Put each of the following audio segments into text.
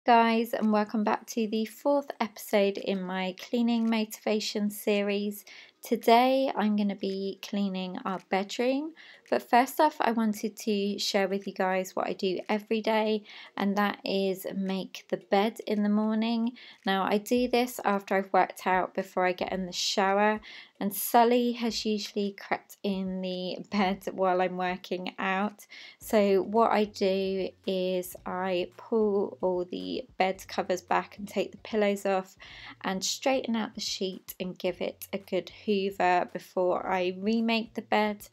Guys, and welcome back to the fourth episode in my cleaning motivation series. Today I'm going to be cleaning our bedroom, but first off I wanted to share with you guys what I do every day, and that is make the bed in the morning. Now I do this after I've worked out before I get in the shower, and Sully has usually crept in the bed while I'm working out. So what I do is I pull all the bed covers back and take the pillows off and straighten out the sheet and give it a good hoover before I remake the bed.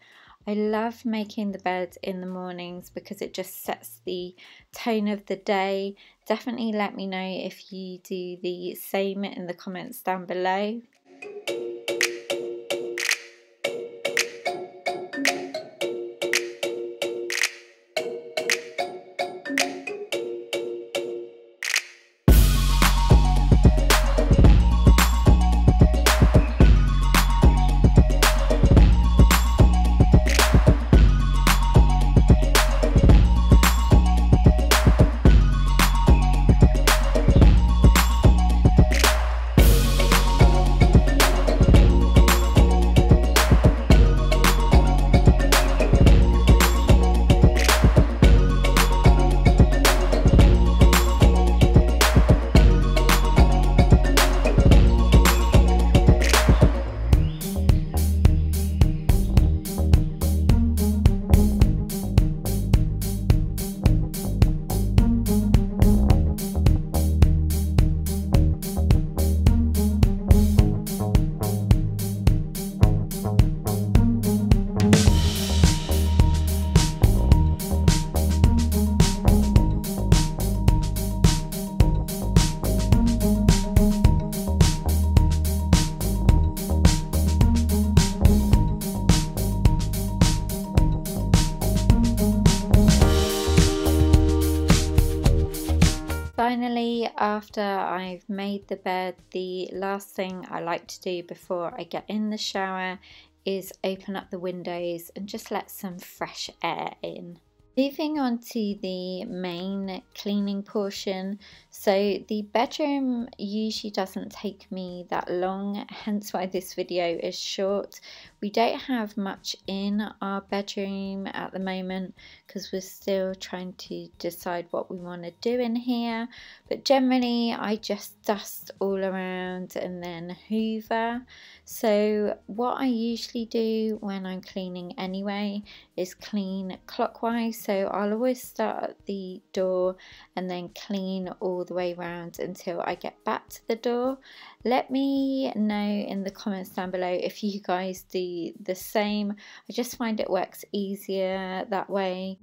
I love making the bed in the mornings because it just sets the tone of the day. Definitely let me know if you do the same in the comments down below. Finally, after I've made the bed, the last thing I like to do before I get in the shower is open up the windows and just let some fresh air in. Moving on to the main cleaning portion, so the bedroom usually doesn't take me that long, hence why this video is short. We don't have much in our bedroom at the moment because we're still trying to decide what we want to do in here, but generally I just dust all around and then hoover. So what I usually do when I'm cleaning anyway is clean clockwise. So I'll always start at the door and then clean all the way around until I get back to the door. Let me know in the comments down below if you guys do the same. I just find it works easier that way.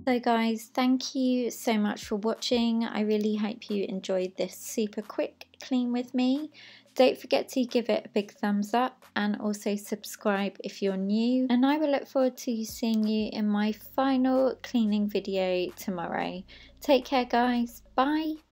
So guys, thank you so much for watching. I really hope you enjoyed this super quick clean with me. Don't forget to give it a big thumbs up and also subscribe if you're new. And I will look forward to seeing you in my final cleaning video tomorrow. Take care guys, bye!